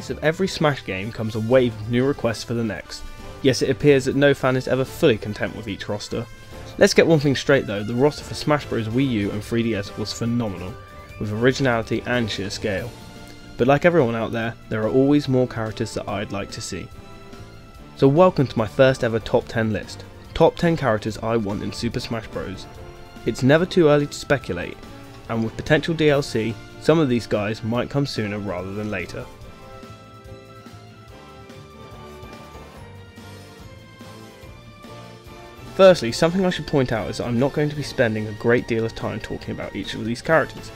release of every Smash game comes a wave of new requests for the next. Yes, it appears that no fan is ever fully content with each roster. Let's get one thing straight though, the roster for Smash Bros. Wii U and 3DS was phenomenal, with originality and sheer scale. But like everyone out there are always more characters that I'd like to see. So welcome to my first ever top 10 list. Top 10 characters I want in Super Smash Bros. It's never too early to speculate, and with potential DLC, some of these guys might come sooner rather than later. Firstly, something I should point out is that I'm not going to be spending a great deal of time talking about each of these characters.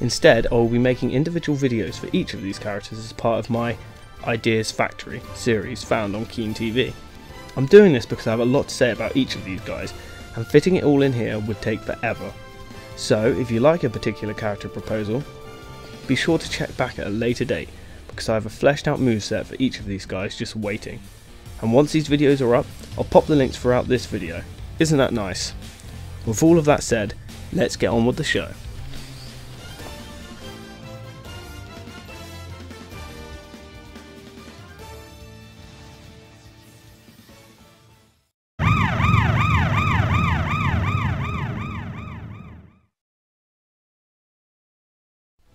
Instead, I will be making individual videos for each of these characters as part of my Ideas Factory series found on Keen TV. I'm doing this because I have a lot to say about each of these guys, and fitting it all in here would take forever. So, if you like a particular character proposal, be sure to check back at a later date, because I have a fleshed out moveset for each of these guys just waiting. And once these videos are up, I'll pop the links throughout this video. Isn't that nice? With all of that said, let's get on with the show.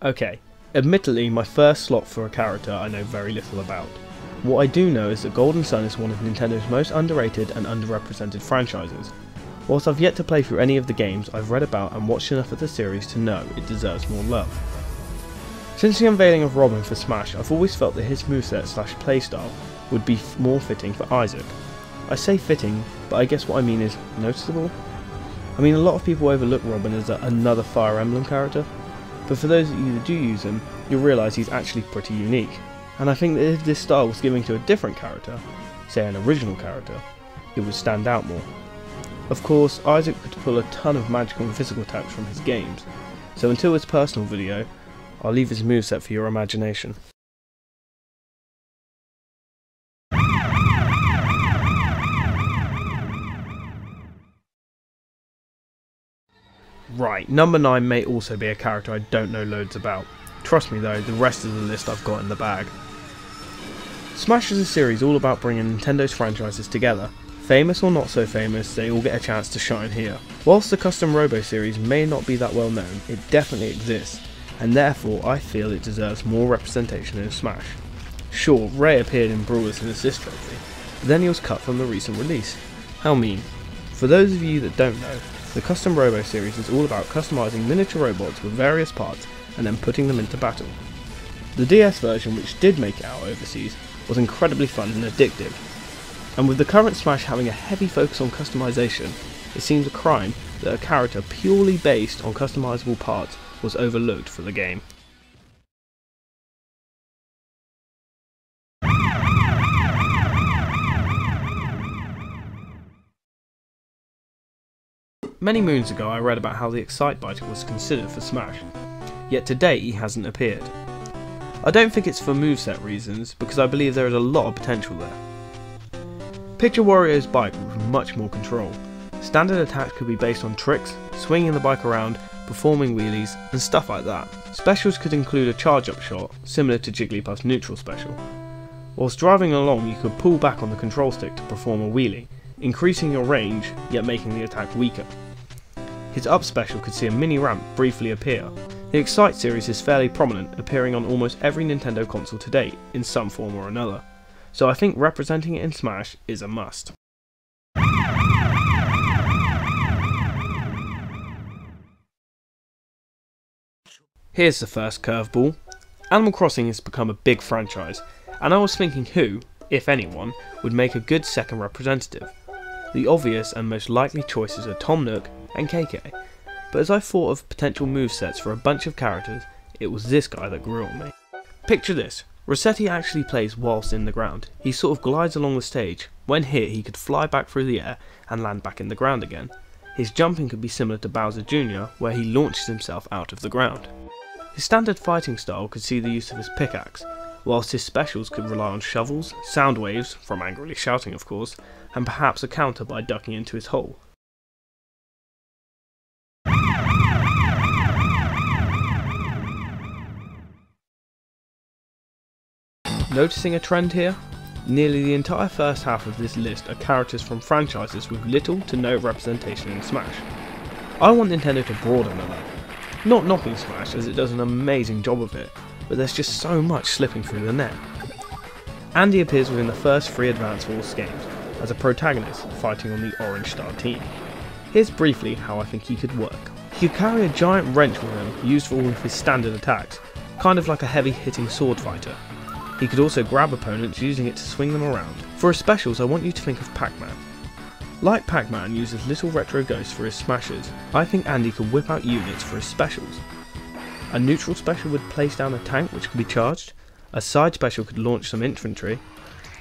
Okay, admittedly my first slot for a character I know very little about. What I do know is that Golden Sun is one of Nintendo's most underrated and underrepresented franchises. Whilst I've yet to play through any of the games, I've read about and watched enough of the series to know it deserves more love. Since the unveiling of Robin for Smash, I've always felt that his moveset / playstyle would be more fitting for Isaac. I say fitting, but I guess what I mean is noticeable. I mean, a lot of people overlook Robin as another Fire Emblem character, but for those of you that do use him, you'll realise he's actually pretty unique. And I think that if this style was given to a different character, say an original character, it would stand out more. Of course, Isaac could pull a ton of magical and physical attacks from his games, so until his personal video, I'll leave his moveset for your imagination. Right, number 9 may also be a character I don't know loads about. Trust me though, the rest of the list I've got in the bag. Smash is a series all about bringing Nintendo's franchises together. Famous or not so famous, they all get a chance to shine here. Whilst the Custom Robo series may not be that well known, it definitely exists, and therefore I feel it deserves more representation in Smash. Sure, Ray appeared in Brawler's and Assist Trophy, but then he was cut from the recent release. How mean. For those of you that don't know, the Custom Robo series is all about customizing miniature robots with various parts and then putting them into battle. The DS version, which did make it out overseas, was incredibly fun and addictive, and with the current Smash having a heavy focus on customization, it seems a crime that a character purely based on customizable parts was overlooked for the game. Many moons ago I read about how the Excitebiter was considered for Smash, yet to date he hasn't appeared. I don't think it's for moveset reasons, because I believe there is a lot of potential there. Picture Wario's bike with much more control. Standard attacks could be based on tricks, swinging the bike around, performing wheelies, and stuff like that. Specials could include a charge-up shot, similar to Jigglypuff's neutral special. Whilst driving along, you could pull back on the control stick to perform a wheelie, increasing your range, yet making the attack weaker. His up special could see a mini ramp briefly appear. The Excite series is fairly prominent, appearing on almost every Nintendo console to date, in some form or another, so I think representing it in Smash is a must. Here's the first curveball. Animal Crossing has become a big franchise, and I was thinking who, if anyone, would make a good second representative. The obvious and most likely choices are Tom Nook and KK, but as I thought of potential movesets for a bunch of characters, it was this guy that grew on me. Picture this, Resetti actually plays whilst in the ground. He sort of glides along the stage. When hit, he could fly back through the air and land back in the ground again. His jumping could be similar to Bowser Jr., where he launches himself out of the ground. His standard fighting style could see the use of his pickaxe, whilst his specials could rely on shovels, sound waves, from angrily shouting of course, and perhaps a counter by ducking into his hole. Noticing a trend here? Nearly the entire first half of this list are characters from franchises with little to no representation in Smash. I want Nintendo to broaden the level. Not knocking Smash, as it does an amazing job of it, but there's just so much slipping through the net. Andy appears within the first 3 Advance Wars games, as a protagonist fighting on the Orange Star team. Here's briefly how I think he could work. He could carry a giant wrench with him, used for all of his standard attacks, kind of like a heavy hitting sword fighter. He could also grab opponents using it to swing them around. For his specials, I want you to think of Pac-Man. Like Pac-Man uses little retro ghosts for his smashes, I think Andy could whip out units for his specials. A neutral special would place down a tank which could be charged, a side special could launch some infantry,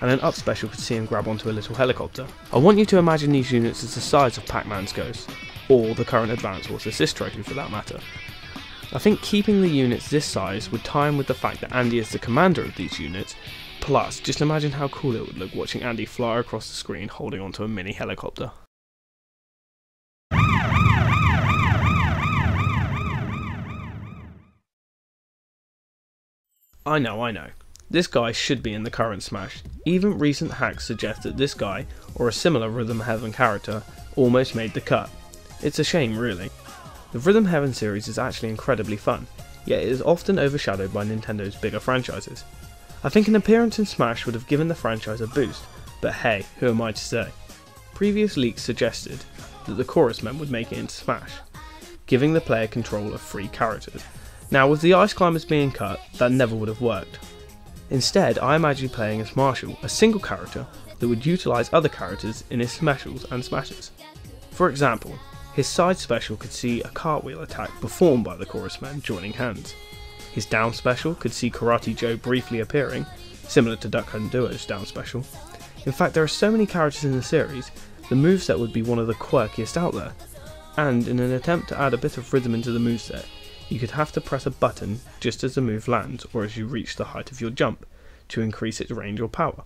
and an up special could see him grab onto a little helicopter. I want you to imagine these units as the size of Pac-Man's ghosts, or the current Advance Wars assist trophy for that matter. I think keeping the units this size would tie in with the fact that Andy is the commander of these units, plus just imagine how cool it would look watching Andy fly across the screen holding onto a mini helicopter. I know. This guy should be in the current Smash. Even recent hacks suggest that this guy, or a similar Rhythm Heaven character, almost made the cut. It's a shame really. The Rhythm Heaven series is actually incredibly fun, yet it is often overshadowed by Nintendo's bigger franchises. I think an appearance in Smash would have given the franchise a boost, but hey, who am I to say? Previous leaks suggested that the Chorus Men would make it into Smash, giving the player control of 3 characters. Now with the Ice Climbers being cut, that never would have worked. Instead, I imagine playing as Marshall, a single character that would utilise other characters in his specials and smashes. For example, his side special could see a cartwheel attack performed by the Chorus Men joining hands. His down special could see Karate Joe briefly appearing, similar to Duck Hunt Duo's down special. In fact, there are so many characters in the series, the moveset would be one of the quirkiest out there. And in an attempt to add a bit of rhythm into the moveset, you could have to press a button just as the move lands or as you reach the height of your jump, to increase its range or power.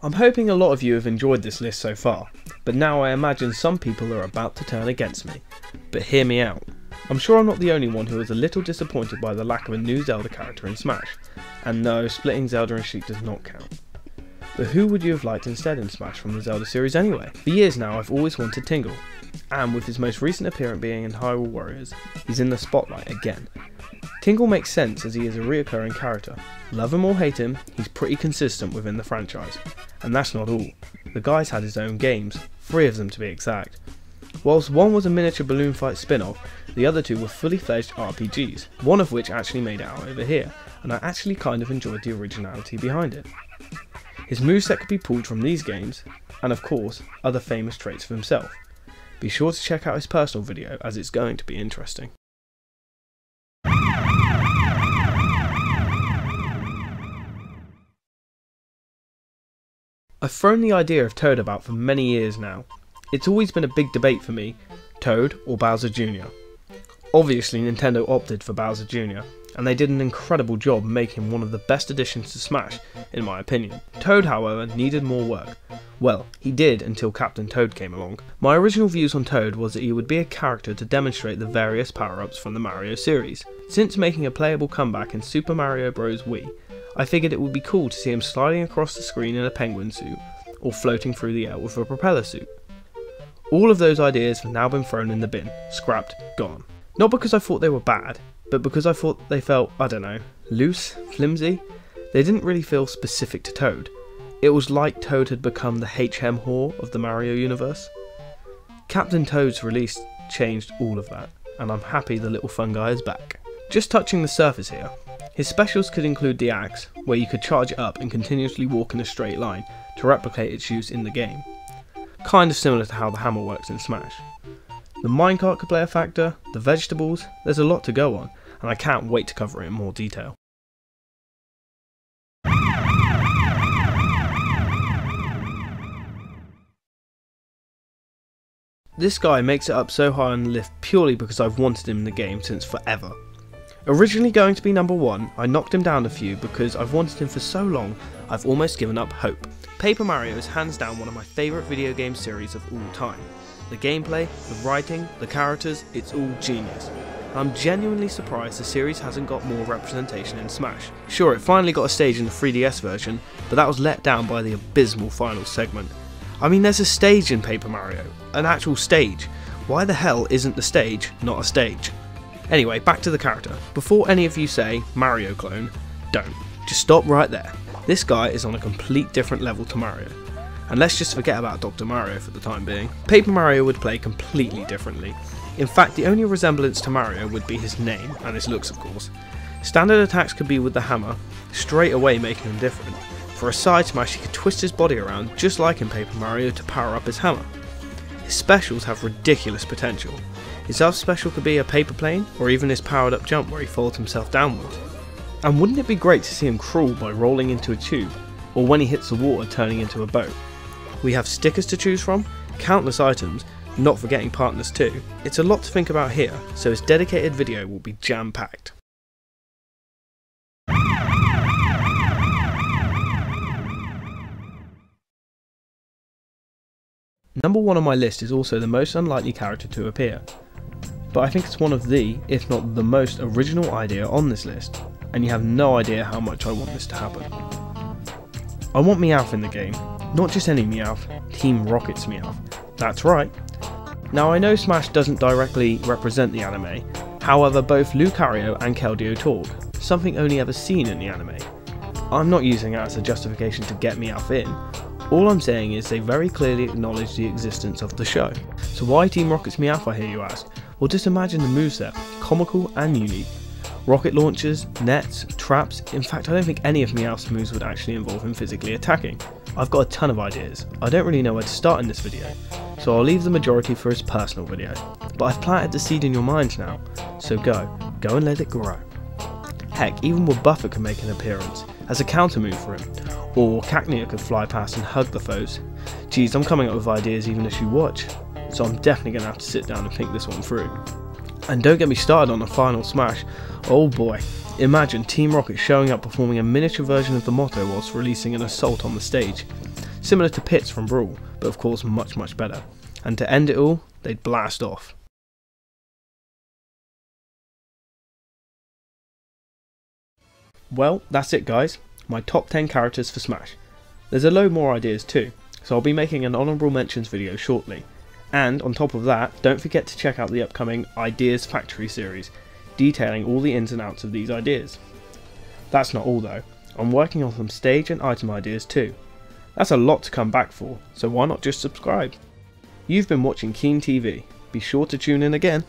I'm hoping a lot of you have enjoyed this list so far, but now I imagine some people are about to turn against me. But hear me out. I'm sure I'm not the only one who was a little disappointed by the lack of a new Zelda character in Smash, and no, splitting Zelda and Sheik does not count. But who would you have liked instead in Smash from the Zelda series anyway? For years now I've always wanted Tingle, and with his most recent appearance being in Hyrule Warriors, he's in the spotlight again. Tingle makes sense as he is a reoccurring character. Love him or hate him, he's pretty consistent within the franchise. And that's not all. The guy's had his own games, 3 of them to be exact. Whilst one was a miniature balloon fight spin-off, the other 2 were fully fledged RPGs, one of which actually made it out over here, and I actually kind of enjoyed the originality behind it. His moveset could be pulled from these games, and of course, other famous traits of himself. Be sure to check out his personal video as it's going to be interesting. I've thrown the idea of Toad about for many years now. It's always been a big debate for me, Toad or Bowser Jr. Obviously Nintendo opted for Bowser Jr. and they did an incredible job making him one of the best additions to Smash, in my opinion. Toad, however, needed more work. Well, he did until Captain Toad came along. My original views on Toad was that he would be a character to demonstrate the various power-ups from the Mario series. Since making a playable comeback in Super Mario Bros. Wii, I figured it would be cool to see him sliding across the screen in a penguin suit, or floating through the air with a propeller suit. All of those ideas have now been thrown in the bin, scrapped, gone. Not because I thought they were bad, but because I thought they felt, I don't know, loose, flimsy. They didn't really feel specific to Toad. It was like Toad had become the HM whore of the Mario universe. Captain Toad's release changed all of that, and I'm happy the little fun guy is back. Just touching the surface here, his specials could include the axe, where you could charge it up and continuously walk in a straight line to replicate its use in the game. Kind of similar to how the hammer works in Smash. The minecart could play a factor, the vegetables, there's a lot to go on, and I can't wait to cover it in more detail. This guy makes it up so high on the list purely because I've wanted him in the game since forever. Originally going to be number 1, I knocked him down a few because I've wanted him for so long I've almost given up hope. Paper Mario is hands down one of my favourite video game series of all time. The gameplay, the writing, the characters, it's all genius. I'm genuinely surprised the series hasn't got more representation in Smash. Sure, it finally got a stage in the 3DS version, but that was let down by the abysmal final segment. I mean, there's a stage in Paper Mario, an actual stage. Why the hell isn't the stage not a stage? Anyway, back to the character. Before any of you say Mario clone, don't. Just stop right there. This guy is on a complete different level to Mario. And let's just forget about Dr. Mario for the time being. Paper Mario would play completely differently. In fact, the only resemblance to Mario would be his name, and his looks of course. Standard attacks could be with the hammer, straight away making him different. For a side smash he could twist his body around, just like in Paper Mario, to power up his hammer. His specials have ridiculous potential. His other special could be a paper plane, or even his powered up jump where he folds himself downwards. And wouldn't it be great to see him crawl by rolling into a tube, or when he hits the water turning into a boat? We have stickers to choose from, countless items, not forgetting partners too. It's a lot to think about here, so his dedicated video will be jam-packed. Number 1 on my list is also the most unlikely character to appear, but I think it's one of the, if not the most original idea on this list, and you have no idea how much I want this to happen. I want Meowth in the game, not just any Meowth, Team Rocket's Meowth. That's right. Now I know Smash doesn't directly represent the anime, however both Lucario and Keldeo talk, something only ever seen in the anime. I'm not using that as a justification to get Meowth in, all I'm saying is they very clearly acknowledge the existence of the show. So why Team Rocket's Meowth, I hear you ask? Well, just imagine the moveset, comical and unique. Rocket launchers, nets, traps, in fact I don't think any of Meowth's moves would actually involve him physically attacking. I've got a ton of ideas, I don't really know where to start in this video, so I'll leave the majority for his personal video. But I've planted the seed in your minds now, so go and let it grow. Heck, even Buffer could make an appearance, as a counter move for him, or Cacnea could fly past and hug the foes. Geez, I'm coming up with ideas even as you watch, so I'm definitely going to have to sit down and think this one through. And don't get me started on the final smash. Oh boy, imagine Team Rocket showing up performing a miniature version of the motto whilst releasing an assault on the stage. Similar to Pit's from Brawl, but of course much better. And to end it all, they'd blast off. Well, that's it guys, my top 10 characters for Smash. There's a load more ideas too, so I'll be making an honourable mentions video shortly. And on top of that, don't forget to check out the upcoming Ideas Factory series, detailing all the ins and outs of these ideas. That's not all though, I'm working on some stage and item ideas too. That's a lot to come back for, so why not just subscribe? You've been watching Keen TV, be sure to tune in again.